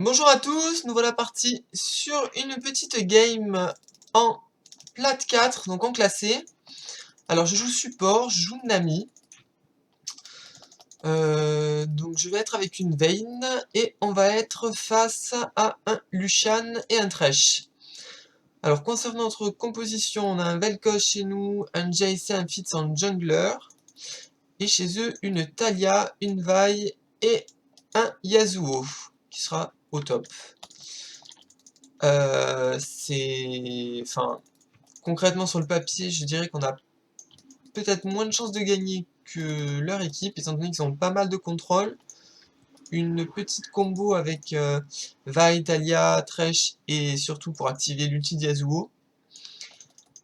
Bonjour à tous, nous voilà partis sur une petite game en plate 4, donc en classé. Alors je joue support, je joue Nami. Donc je vais être avec une Vayne et on va être face à un Lucian et un Thresh. Alors concernant notre composition, on a un Vel'Koz chez nous, un Jace et un Fitz en jungler. Et chez eux, une Taliyah, une Vi et un Yasuo qui sera au top. Enfin, concrètement sur le papier, je dirais qu'on a peut-être moins de chances de gagner que leur équipe, étant donné qu'ils ont pas mal de contrôle. Une petite combo avec Vi, Taliyah, Thresh et surtout pour activer l'ulti de Yasuo.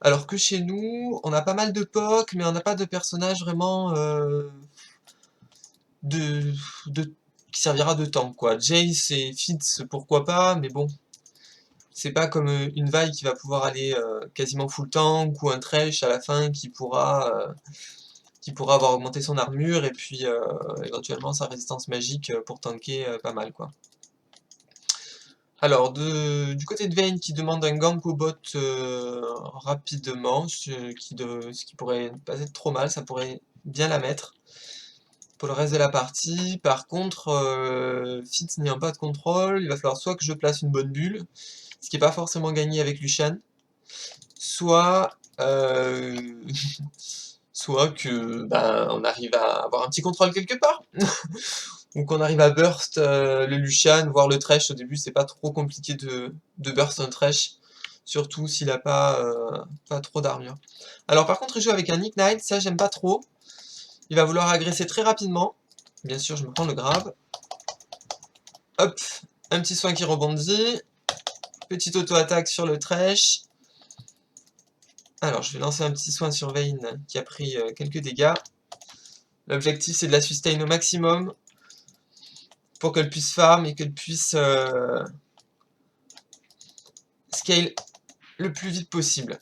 Alors que chez nous, on a pas mal de POC, mais on n'a pas de personnage vraiment de, qui servira de tank, quoi. Jace et Fitz, pourquoi pas, mais bon. C'est pas comme une Vi qui va pouvoir aller quasiment full tank ou un Thresh à la fin qui pourra avoir augmenté son armure et puis éventuellement sa résistance magique pour tanker pas mal, quoi. Alors, du côté de Vayne qui demande un gank au bot rapidement, ce qui pourrait pas être trop mal, ça pourrait bien la mettre pour le reste de la partie. Par contre, Fitz n'ayant pas de contrôle, il va falloir soit que je place une bonne bulle, ce qui n'est pas forcément gagné avec Lucian, soit soit que on arrive à avoir un petit contrôle quelque part, ou qu'on arrive à burst le Lucian, voire le Thresh. Au début, c'est pas trop compliqué de burst un Thresh, surtout s'il a pas trop d'armure. Alors par contre, il joue avec un Ignite, ça j'aime pas trop. Il va vouloir agresser très rapidement. Bien sûr, je me prends le grab. Hop, un petit soin qui rebondit. Petite auto-attaque sur le Thresh. Alors, je vais lancer un petit soin sur Vayne qui a pris quelques dégâts. L'objectif, c'est de la sustain au maximum pour qu'elle puisse farm et qu'elle puisse scale le plus vite possible.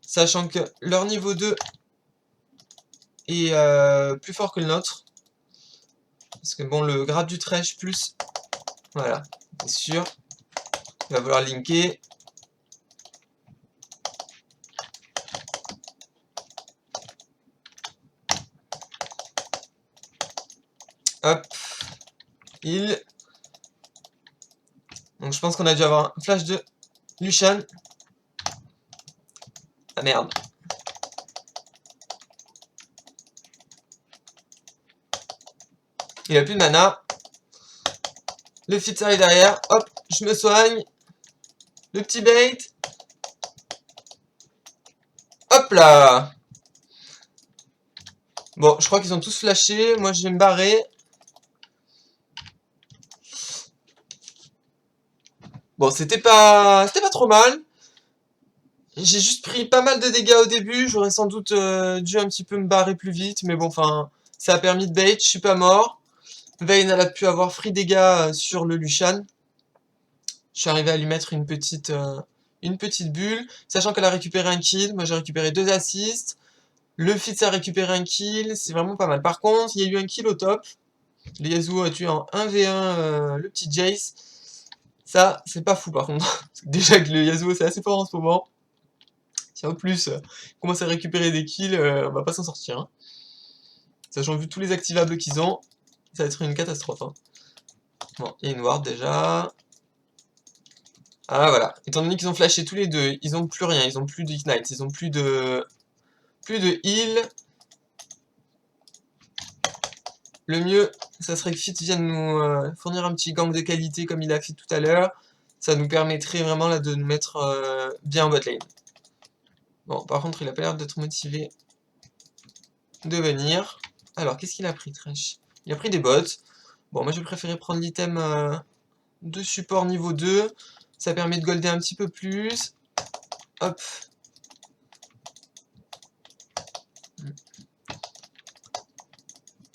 Sachant que leur niveau 2 est plus fort que le nôtre. Parce que bon, le grade du Thresh plus... Voilà, c'est sûr. Il va vouloir linker. Hop. Heal. Donc je pense qu'on a dû avoir un flash de Lucian. Ah merde. Il a plus de mana. Le Fitz arrive derrière. Hop, je me soigne. Le petit bait. Hop là. Bon, je crois qu'ils ont tous flashé. Moi, je vais me barrer. Bon, c'était pas trop mal. J'ai juste pris pas mal de dégâts au début. J'aurais sans doute dû un petit peu me barrer plus vite. Mais bon, enfin, ça a permis de bait. Je suis pas mort. Vayne, elle a pu avoir free dégâts sur le Lucian. Je suis arrivé à lui mettre une petite bulle. Sachant qu'elle a récupéré un kill. Moi, j'ai récupéré 2 assists. Le Fitz a récupéré un kill. C'est vraiment pas mal. Par contre, il y a eu un kill au top. Le Yasuo a tué en 1v1 le petit Jace. Ça, c'est pas fou par contre. Déjà que le Yasuo c'est assez fort en ce moment. Si en plus il commence à récupérer des kills, on va pas s'en sortir. Hein. Sachant vu tous les activables qu'ils ont, ça va être une catastrophe. Hein. Bon, il y a une ward déjà. Ah voilà. Étant donné qu'ils ont flashé tous les deux, ils ont plus rien, ils ont plus d'ignite, ils ont plus de heal. Le mieux, ça serait que Fitz vienne nous fournir un petit gank de qualité comme il a fait tout à l'heure. Ça nous permettrait vraiment là de nous mettre bien en bot lane. Bon, par contre, il a pas l'air d'être motivé de venir. Alors, qu'est-ce qu'il a pris, Thresh? Il a pris des bots. Bon, moi, je préférais prendre l'item de support niveau 2. Ça permet de golder un petit peu plus. Hop.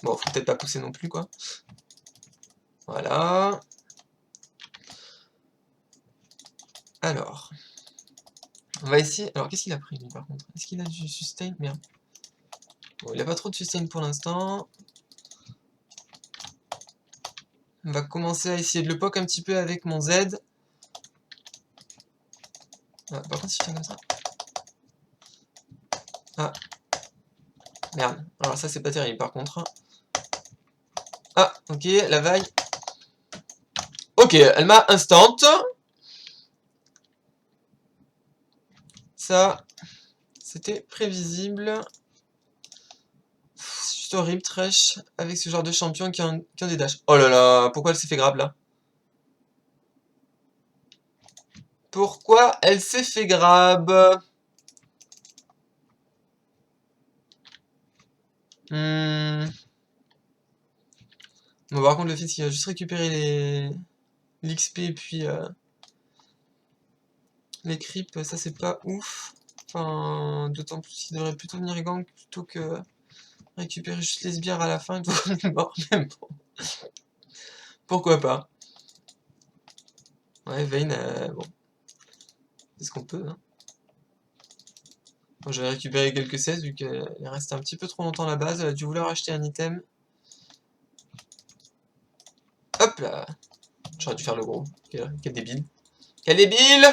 Bon, faut peut-être pas pousser non plus, quoi. Voilà. Alors. On va essayer... Alors, qu'est-ce qu'il a pris, lui, par contre? Est-ce qu'il a du sustain? Merde. Bon, il a pas trop de sustain pour l'instant. On va commencer à essayer de le poke un petit peu avec mon Z. Ah, par contre, si je fais comme ça... Ah. Merde. Alors ça, c'est pas terrible, par contre. Ah, ok, la vague. Ok, elle m'a instant. Ça, c'était prévisible. C'est juste horrible, Thresh, avec ce genre de champion qui ont des dashs. Oh là là, pourquoi elle s'est fait grab, là? Pourquoi elle s'est fait grab? Bon, par contre, le fils qui va juste récupérer l'XP et puis les creeps, ça c'est pas ouf. Enfin, d'autant plus qu'il devrait plutôt venir gank plutôt que récupérer juste les sbires à la fin et tout qu'on est mort. Mais bon, pourquoi pas. Ouais, Vayne, bon, c'est ce qu'on peut, hein. Bon, je vais récupérer quelques 16 vu qu'elle reste un petit peu trop longtemps à la base. Elle a dû vouloir acheter un item. Hop là! J'aurais dû faire le gros. Quel débile. Quel débile!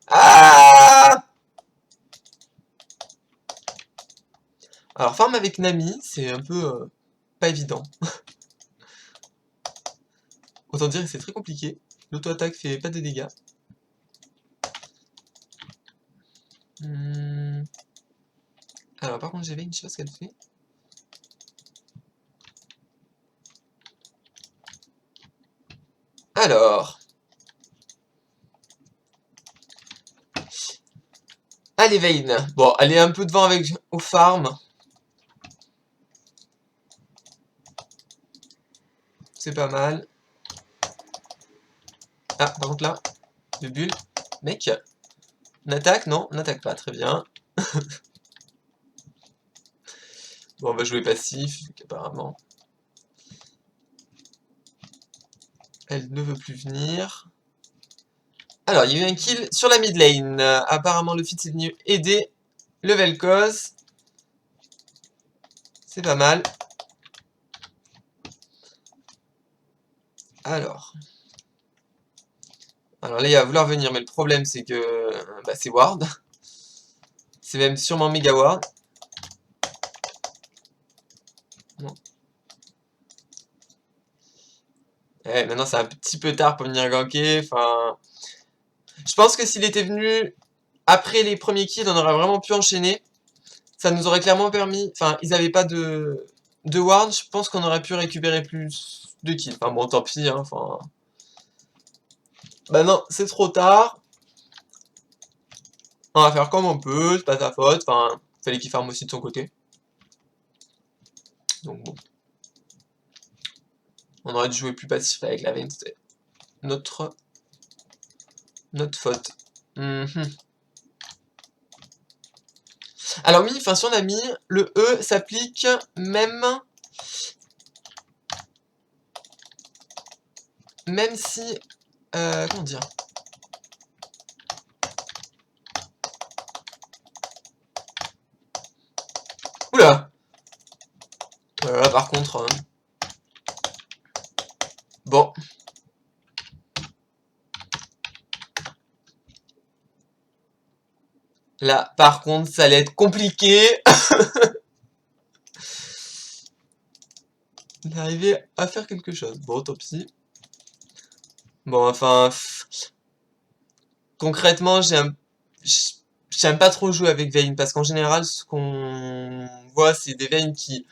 Ah! Alors, farm avec Nami, c'est un peu pas évident. Autant dire que c'est très compliqué. L'auto-attaque fait pas de dégâts. Alors, par contre, j'avais une chose qu'elle fait. Alors. Allez, Vayne. Bon, elle est un peu devant avec au farm. C'est pas mal. Ah, par contre là, de bulle. Mec, n'attaque, non, n'attaque pas, très bien. Bon, on va jouer passif, apparemment. Elle ne veut plus venir. Alors, il y a eu un kill sur la mid lane. Apparemment, le fit est venu aider le Vel'Koz. C'est pas mal. Alors. Alors là, il va vouloir venir, mais le problème, c'est que bah, c'est Ward. C'est même sûrement méga Ward. Non. Ouais, maintenant, c'est un petit peu tard pour venir ganker. Enfin, je pense que s'il était venu après les premiers kills, on aurait vraiment pu enchaîner. Ça nous aurait clairement permis... Enfin, ils n'avaient pas de ward. Je pense qu'on aurait pu récupérer plus de kills. Enfin bon, tant pis. Hein, enfin... Bah non, c'est trop tard. On va faire comme on peut. C'est pas ta faute. Enfin, fallait qu'il farme aussi de son côté. Donc bon. On aurait dû jouer plus passif avec la Vayne. C'était notre faute. Alors oui, enfin si on a mis, le E s'applique même si... comment dire? Oula! Là par contre... Bon. Là, par contre, ça allait être compliqué d'arriver à faire quelque chose. Bon, tant pis. Bon, enfin... Concrètement, j'aime pas trop jouer avec Vayne, parce qu'en général, ce qu'on voit, c'est des Vayne qui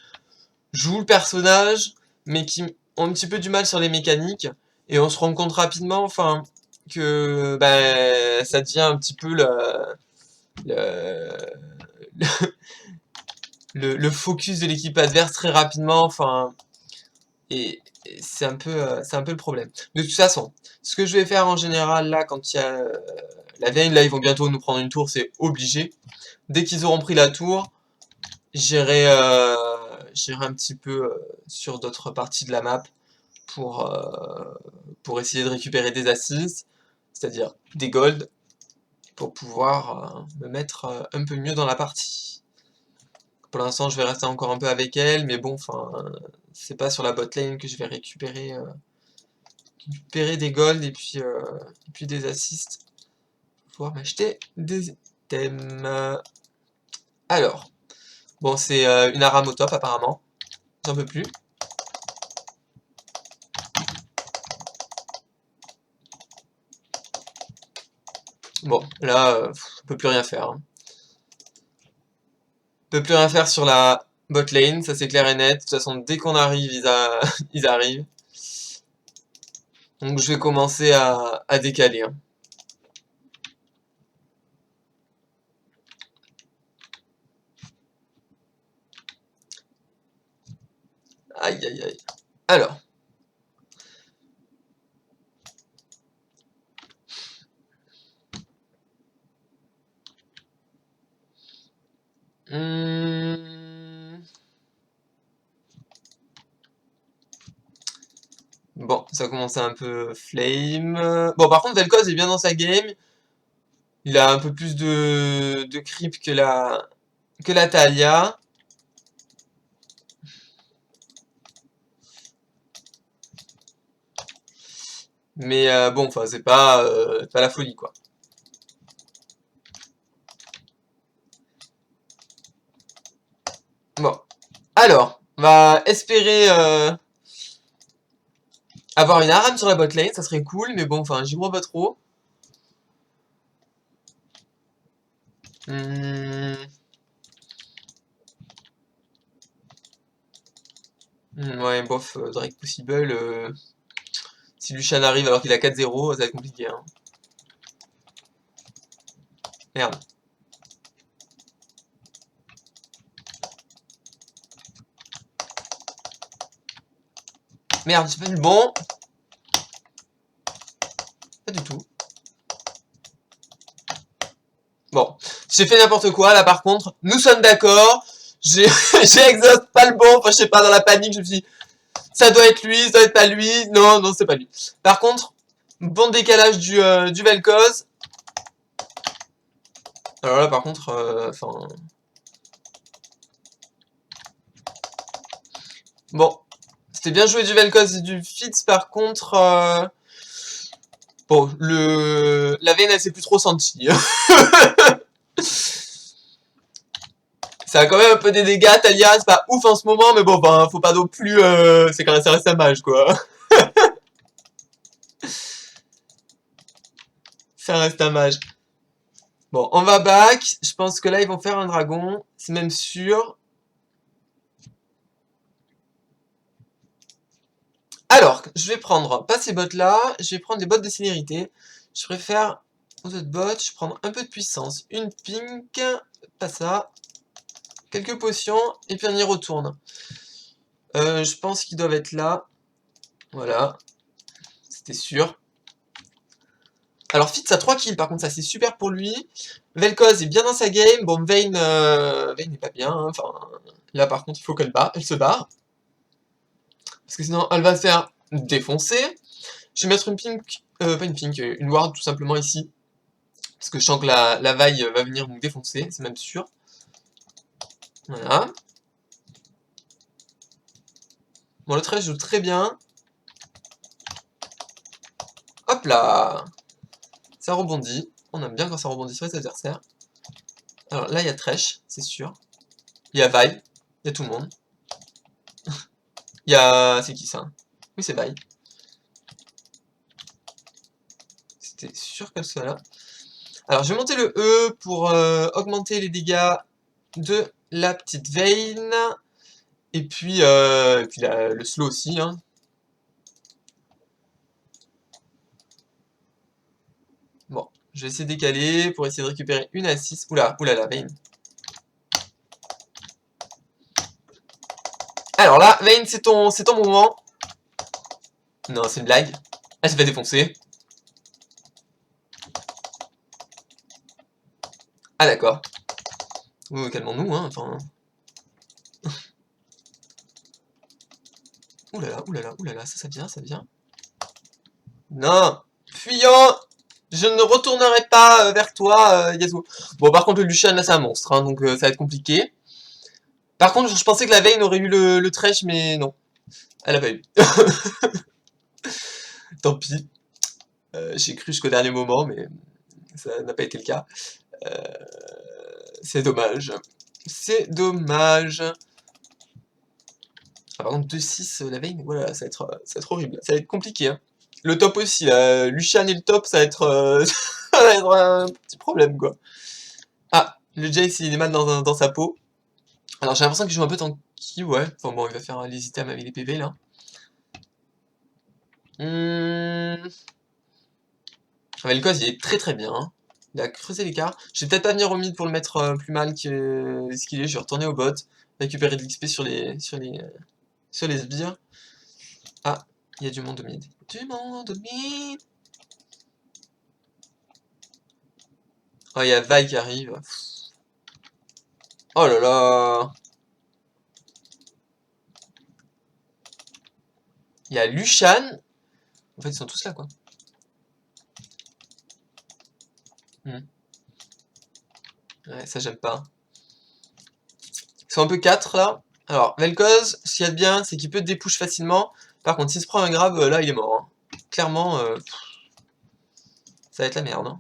jouent le personnage, mais qui ont un petit peu du mal sur les mécaniques, et on se rend compte rapidement, enfin, que ben, ça devient un petit peu le, le focus de l'équipe adverse très rapidement, enfin, et c'est un peu le problème. De toute façon, ce que je vais faire en général là, quand il y a la Vayne, là ils vont bientôt nous prendre une tour, c'est obligé. Dès qu'ils auront pris la tour, j'irai un petit peu sur d'autres parties de la map pour essayer de récupérer des assists, c'est-à-dire des golds, pour pouvoir me mettre un peu mieux dans la partie. Pour l'instant, je vais rester encore un peu avec elle, mais bon, enfin, c'est pas sur la bot lane que je vais récupérer récupérer des golds et puis des assists pour pouvoir m'acheter des items. Alors, bon, c'est une arame au top apparemment. J'en peux plus. Bon, là, on peut plus rien faire. Hein. On peut plus rien faire sur la bot lane, ça c'est clair et net. De toute façon, dès qu'on arrive, ils arrivent. Donc je vais commencer à décaler. Hein. Aïe aïe aïe. Alors. Bon, ça commence un peu flame. Bon, par contre, Vel'Koz est bien dans sa game. Il a un peu plus de creep que la Talia. Mais bon, enfin, c'est pas la folie, quoi. Bon. Alors, on va espérer avoir une Aram sur la bot lane, ça serait cool, mais bon, enfin, j'y crois pas trop. Ouais, bof, Drake Possible. Si Lucian arrive alors qu'il a 4-0, ça va être compliqué. Hein. Merde. Merde, j'ai pas vu le bon. Pas du tout. Bon, j'ai fait n'importe quoi là par contre. Nous sommes d'accord. J'ai exhaust pas le bon. Enfin, je sais pas, dans la panique, je me suis dit, ça doit être lui, ça doit être pas lui. Non, non, c'est pas lui. Par contre, bon décalage du Vel'Koz. Alors là, par contre, enfin. Bon, c'était bien joué du Vel'Koz et du Fitz. Par contre, bon, la Vayne, elle s'est plus trop sentie. Ça a quand même un peu des dégâts, Talia, c'est pas ouf en ce moment, mais bon, ben, faut pas non plus... c'est quand même, ça reste un mage, quoi. Ça reste un mage. Bon, on va back. Je pense que là, ils vont faire un dragon. C'est même sûr. Alors, je vais prendre, pas ces bottes-là, je vais prendre des bottes de célérité. Je préfère aux autres bottes, je prends un peu de puissance. Une pink, pas ça. Quelques potions, et puis on y retourne. Je pense qu'ils doivent être là. Voilà. C'était sûr. Alors Fitz a 3 kills, par contre ça c'est super pour lui. Vel'Koz est bien dans sa game. Bon, Vayne n'est pas bien. Hein. Enfin, là par contre il faut elle se barre. Parce que sinon elle va se faire défoncer. Je vais mettre une pink, pas une pink, une ward tout simplement ici. Parce que je sens que la vaille va venir nous défoncer, c'est même sûr. Voilà. Bon, le 13 joue très bien. Hop là. Ça rebondit. On aime bien quand ça rebondit sur les adversaires. Alors là, il y a Thresh, c'est sûr. Il y a Vi. Il y a tout le monde. Il y a... C'est qui ça? Oui, c'est Vi. C'était sûr qu'elle soit là. Alors, je vais monter le E pour augmenter les dégâts de la petite Vayne. Et puis le slow aussi. Hein. Bon, je vais essayer de décaler pour essayer de récupérer une assist. Oula, oulala, Vayne. Alors là, Vayne, c'est ton moment. Non, c'est une blague. Elle s'est fait défoncer. Ah d'accord. Calmons-nous, hein, enfin... Oulala, oulala, oulala, ça vient, ça vient. Non. Fuyant. Je ne retournerai pas vers toi, Yasuo. Bon, par contre, le Lucian, là, c'est un monstre, hein, donc ça va être compliqué. Par contre, je pensais que la Vayne aurait eu le Thresh, mais non. Elle a pas eu. Tant pis. J'ai cru jusqu'au dernier moment, mais ça n'a pas été le cas. Euh, c'est dommage. C'est dommage. Ah, par contre, 2-6 la veille, voilà, ça va être horrible. Ça va être compliqué. Hein. Le top aussi, là. Lucian et le top, ça va être, ça va être un petit problème, quoi. Ah, le Jace, il est mal dans sa peau. Alors, j'ai l'impression qu'il joue un peu tanky, ouais. Enfin bon, il va faire les items avec les PV, là. Vel'Koz, il est très très bien. Hein. Il a creusé l'écart. Je vais peut-être pas venir au mid pour le mettre plus mal que ce qu'il est. Je vais retourner au bot, récupérer de l'XP sur les sbires. Ah, il y a du monde au mid. Du monde au mid. Oh, il y a Vi qui arrive. Oh là là. Il y a Lucian. En fait, ils sont tous là, quoi. Ouais, ça, j'aime pas. Ils sont un peu 4 là. Alors, Vel'Koz, ce qu'il y a de bien, c'est qu'il peut te dépush facilement. Par contre, s'il se prend un grab, là, il est mort. Hein. Clairement, ça va être la merde. Hein.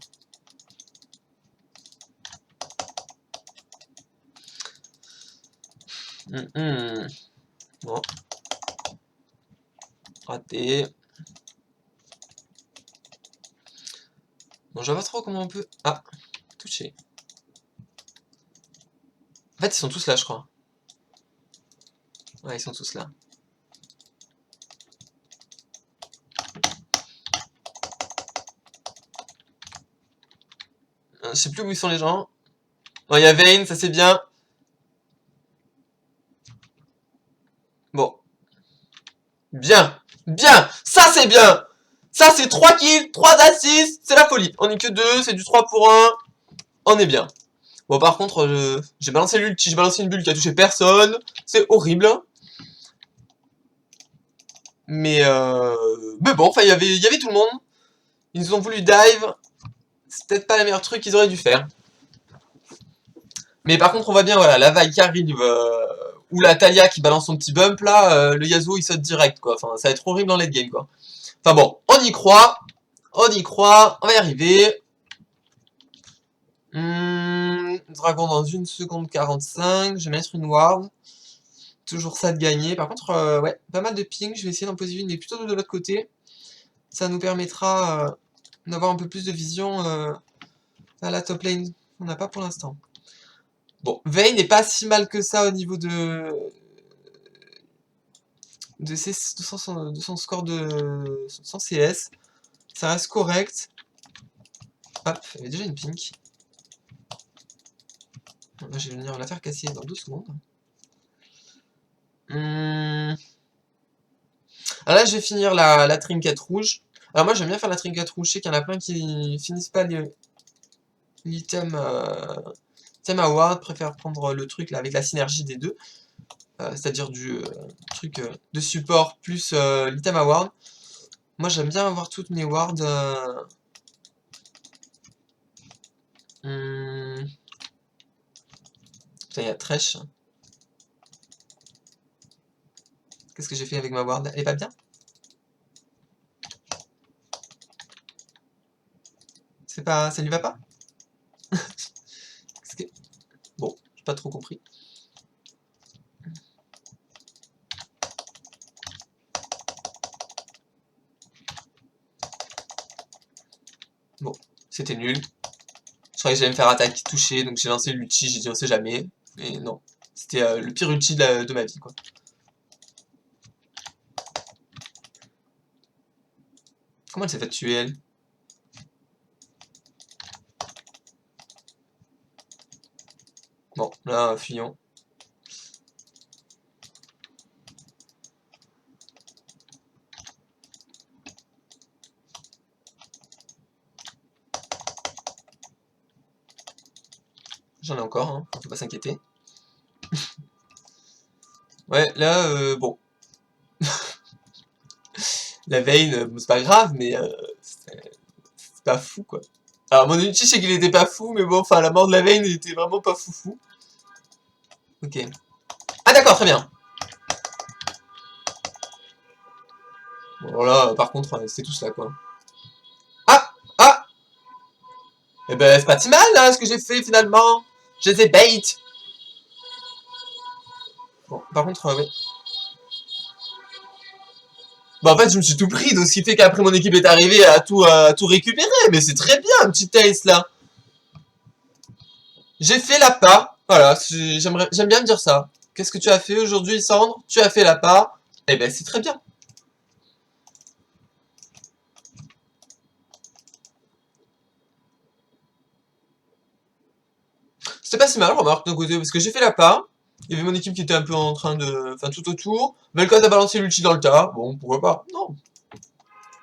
Bon. Raté. Bon, je vois pas trop comment on peut... Ah, toucher. En fait, ils sont tous là, je crois. Ouais, ils sont tous là. Je sais plus où ils sont les gens. Bon, il y a Vayne, ça c'est bien. Bon. Bien. Bien. Ça c'est bien. Ça c'est 3 kills, 3 assists. C'est la folie. On est que 2, c'est du 3 pour 1. On est bien. Bon, par contre, j'ai balancé l'ulti, j'ai balancé une bulle qui a touché personne. C'est horrible. Mais bon, enfin, il y avait tout le monde. Ils nous ont voulu dive. C'est peut-être pas le meilleur truc qu'ils auraient dû faire. Mais par contre, on voit bien, voilà, la vague qui arrive, ou la Talia qui balance son petit bump, là, le Yasuo, il saute direct, quoi. Enfin, ça va être horrible dans late game, quoi. Enfin bon, on y croit. On y croit. On va y arriver. Dragon dans 1 seconde 45. Je vais mettre une ward. Toujours ça de gagner. Par contre, ouais, pas mal de ping. Je vais essayer d'en poser une, mais plutôt de l'autre côté. Ça nous permettra d'avoir un peu plus de vision à la top lane. On n'a pas pour l'instant. Bon, Vayne n'est pas si mal que ça au niveau de son score de son CS. Ça reste correct. Hop, il y avait déjà une pink. Moi, je vais venir la faire casser dans 2 secondes. Alors là, je vais finir la trinket rouge. Alors moi, j'aime bien faire la trinket rouge. Je sais qu'il y en a plein qui finissent pas l'item award, préfèrent prendre le truc là avec la synergie des deux. C'est-à-dire du truc de support plus l'item award. Moi, j'aime bien avoir toutes mes wards. Putain, il y a Thresh. Qu'est-ce que j'ai fait avec ma ward? Elle est pas bien? C'est pas... Ça lui va pas? que... Bon, j'ai pas trop compris. Bon, c'était nul. Je croyais que j'allais me faire attaque toucher, donc j'ai lancé l'ulti, j'ai dit on sait jamais. Mais non, c'était le pire ulti de ma vie, quoi. Comment elle s'est fait tuer, elle? Bon, là, fuyons. J'en ai encore, hein, faut pas s'inquiéter. Ouais, là, bon. La Vayne, bon, c'est pas grave, mais c'est pas fou, quoi. Alors, mon ulti, je sais qu'il était pas fou, mais bon, enfin, la mort de la Vayne était vraiment pas foufou. Ok. Ah, d'accord, très bien. Bon, alors là, par contre, c'est tout cela, quoi. Ah! Ah! Eh ben, c'est pas si mal, là, ce que j'ai fait, finalement. Je les ai bait. Bon, par contre, oui. Bah, en fait, je me suis tout pris, donc ce qui fait qu'après mon équipe est arrivée à tout récupérer. Mais c'est très bien, un petit taste, là. J'ai fait la part. Voilà, j'aime bien me dire ça. Qu'est-ce que tu as fait aujourd'hui, Sandre? Tu as fait la part. Eh ben, c'est très bien. C'était pas si mal, remarque, d'un côté, parce que j'ai fait la part. Il y avait mon équipe qui était un peu en train de... Enfin, tout autour. Vel'Koz a balancé l'ulti dans le tas. Bon, pourquoi pas? Non,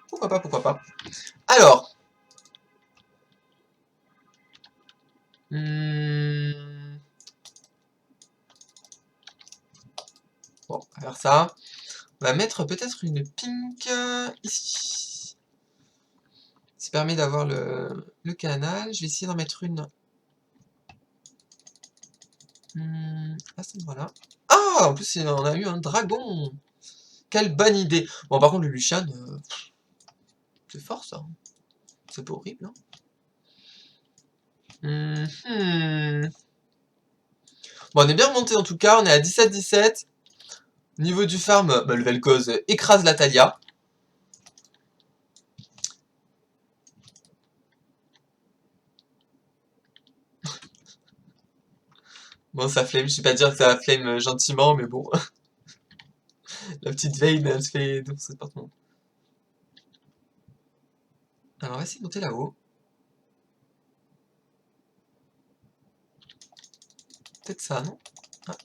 pourquoi pas, pourquoi pas. Alors. Hmm... Bon, on va faire ça. On va mettre peut-être une pink ici. Ça permet d'avoir le canal. Je vais essayer d'en mettre une. À cet endroit-là. Ah, en plus, on a eu un dragon. Quelle bonne idée. Bon, par contre, le Lucian, c'est fort, ça. C'est pas horrible, hein. Bon, on est bien remonté, en tout cas. On est à 17-17. Niveau du farm, bah, le Vel'Koz écrase la Talia. Bon, ça flame. Je sais pas dire que ça flame gentiment, mais bon. La petite Vayne, elle se fait défoncer partout. Alors, on va essayer de monter là-haut. Peut-être ça, non? Ah.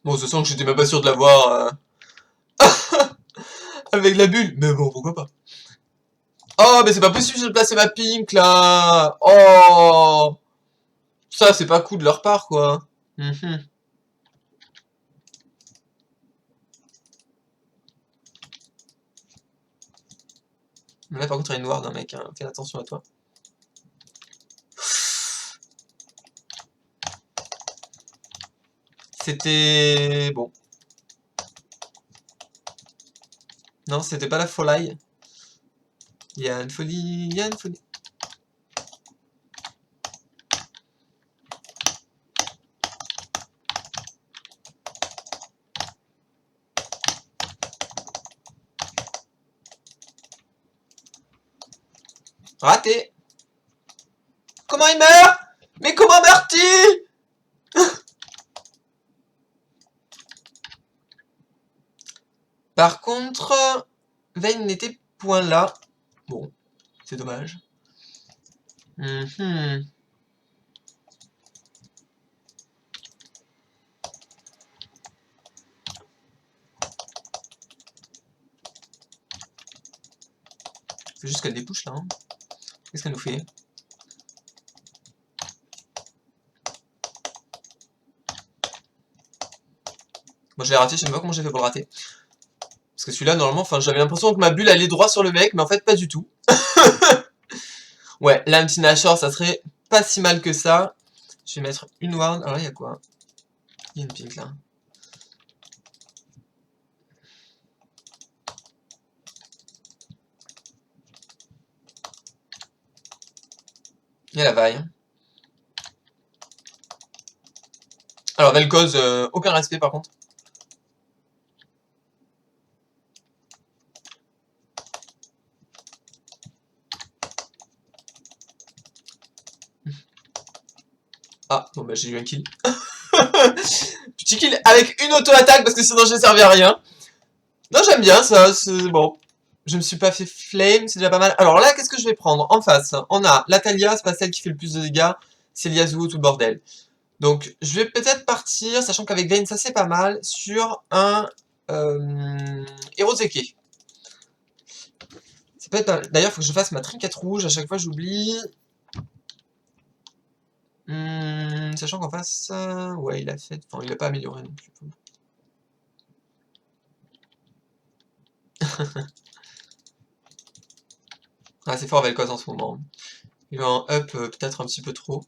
Bon, ce sens que j'étais même pas sûr de l'avoir avec la bulle. Mais bon, pourquoi pas. Oh, mais c'est pas possible de placer ma pink, là. Oh. Ça, c'est pas cool de leur part, quoi. Mhm. Là, par contre, il y a une ward, hein, mec. Hein. Fais attention à toi. C'était... Bon. Non, c'était pas la folie. Il y a une folie, il y a une folie. Raté. Comment il meurt? Mais comment meurt-il? Par contre, Vayne n'était point là. Bon, c'est dommage. Mhm. Faut juste qu'elle dépouche là. Hein. Qu'est-ce qu'elle nous fait? Moi je l'ai raté, je sais même pas comment j'ai fait pour le rater. Parce que celui-là, normalement, enfin, j'avais l'impression que ma bulle allait droit sur le mec, mais en fait, pas du tout. Ouais, là, un petit Nashor, ça serait pas si mal que ça. Je vais mettre une ward. Alors là, il y a quoi? Il y a une pink là. Il y a la vaille. Alors, Vel'Koz, aucun respect par contre. Ah, bon bah j'ai eu un kill. Petit kill avec une auto-attaque parce que sinon je ne servi à rien. Non, j'aime bien ça, c'est bon. Je me suis pas fait flame, c'est déjà pas mal. Alors là, qu'est-ce que je vais prendre en face? On a la Talia, c'est pas celle qui fait le plus de dégâts. C'est l'Yasuo, tout le bordel. Donc, je vais peut-être partir, sachant qu'avec Vayne, ça c'est pas mal, sur un Hirozeki. Ça peut être pas... D'ailleurs, il faut que je fasse ma trinquette rouge, à chaque fois j'oublie. Sachant qu'en face, ouais, il a fait... Enfin, il a pas amélioré non plus. Ah, c'est fort Vel'Koz en ce moment. Il a un up peut-être un petit peu trop.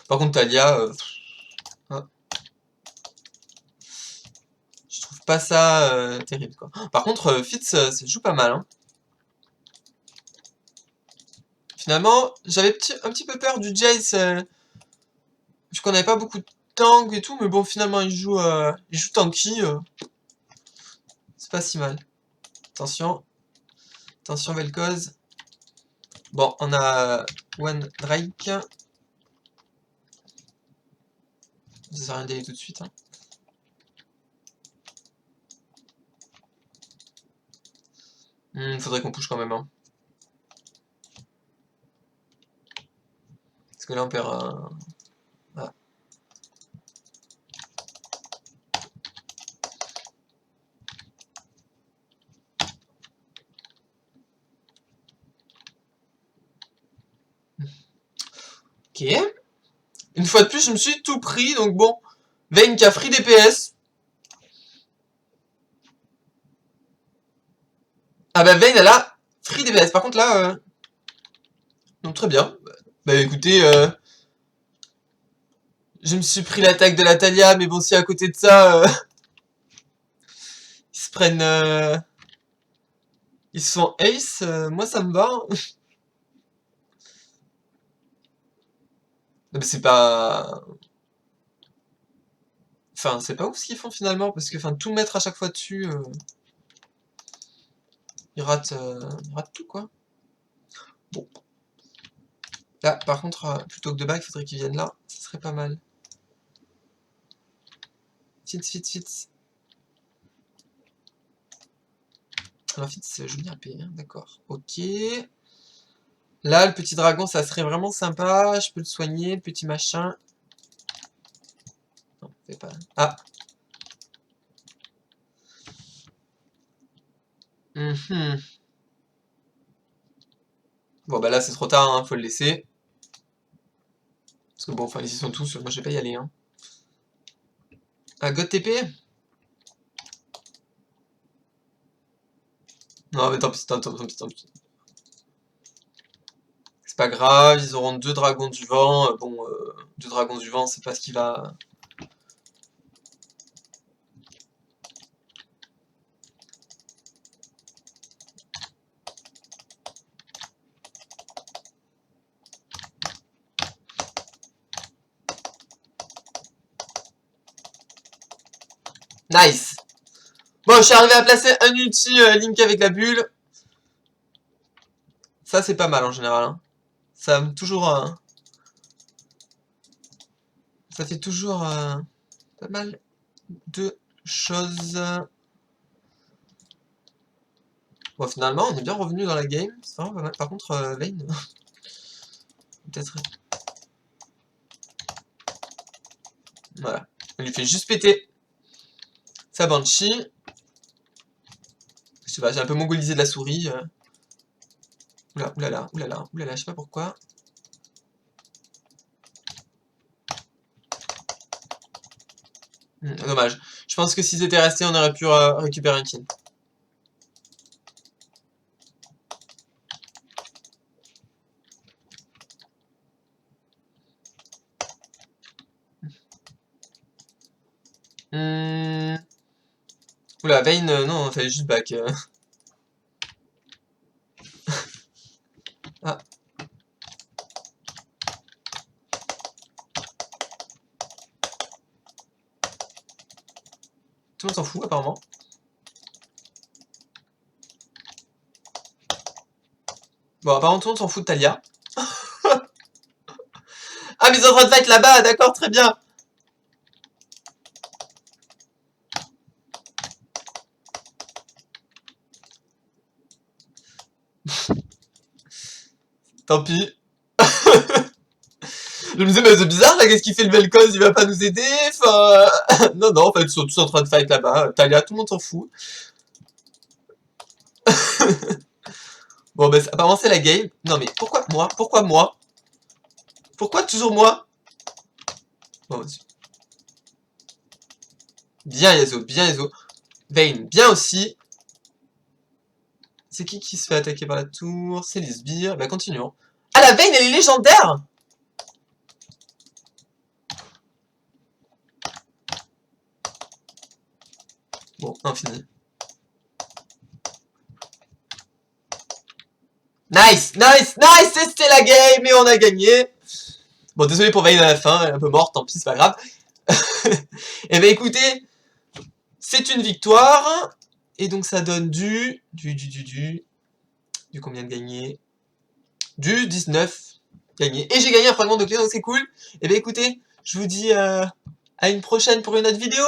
Par contre, Talia, ah, je trouve pas ça terrible, quoi. Par contre, Fitz, ça joue pas mal, hein. Finalement, j'avais un petit peu peur du Jace, je connais pas beaucoup de tank et tout, mais bon, finalement, il joue tanky, c'est pas si mal. Attention, attention, Vel'Koz. Bon, on a One Drake. Ça sert à rien d'aller tout de suite, hein. Faudrait qu'on push quand même, hein. Parce que là, on perd un... Voilà. Ok. Une fois de plus, je me suis tout pris, donc bon. Vayne qui a free DPS. Ah bah Vayne, elle a free DPS. Par contre, là... Donc très bien. Bah écoutez, je me suis pris l'attaque de la Talia, mais bon, si à côté de ça, ils se prennent... ils se font ace, moi ça me va, hein. Non, mais c'est pas... Enfin, c'est pas ouf ce qu'ils font finalement, parce que enfin, tout mettre à chaque fois dessus, ils ratent tout, quoi. Bon. Là, par contre, plutôt que de back, il faudrait qu'ils viennent là. Ce serait pas mal. Fitz. Alors, Fitz joue bien P, hein, d'accord. Ok. Là, le petit dragon, ça serait vraiment sympa. Je peux le soigner, le petit machin. Non, c'est pas... Ah. Bon, bah là, c'est trop tard, hein, faut le laisser. Parce que bon, enfin, ils y sont tous. Moi, je vais pas y aller, hein. Ah, God TP? Non, mais tant pis. C'est pas grave, ils auront deux dragons du vent. Bon, deux dragons du vent, c'est pas ce qui va... Nice! Bon, je suis arrivé à placer un ulti Link avec la bulle. Ça, c'est pas mal en général, hein. Ça, toujours, ça fait toujours pas mal de choses. Bon, finalement, on est bien revenu dans la game. C'est vraiment pas mal. Par contre, Vayne... Peut-être... Voilà. On lui fait juste péter sa Banshee. Je sais pas, j'ai un peu mongolisé de la souris. Oulala, je sais pas pourquoi. Dommage. Je pense que s'ils étaient restés, on aurait pu récupérer un kill. Oula, Vayne, non, fallait juste back. Ah, tout le monde s'en fout, apparemment. Bon, apparemment, tout le monde s'en fout de Talia. Ah, mais ils sont en train de fight là-bas, d'accord, très bien. Tant pis. Je me disais, mais c'est bizarre, là, qu'est-ce qu'il fait le Vel'Koz, il va pas nous aider, enfin... non, en fait, ils sont tous en train de fight là-bas. Talia, tout le monde s'en fout. Bon, bah, apparemment, c'est la game. Non, mais pourquoi moi? Pourquoi moi? Pourquoi toujours moi? Bon, bien Yasuo. Vayne, bien aussi. C'est qui se fait attaquer par la tour? C'est les sbires. Bah, continuons. Ah, la Vayne, elle est légendaire. Bon, infini. Nice, nice, nice, c'était la game et on a gagné. Bon, désolé pour Vayne à la fin, elle est un peu morte, tant pis, c'est pas grave. Et ben écoutez, c'est une victoire. Et donc ça donne du combien de gagné? Du 19 gagné. Et j'ai gagné un fragment de clé, donc c'est cool. Et ben écoutez, je vous dis à une prochaine pour une autre vidéo.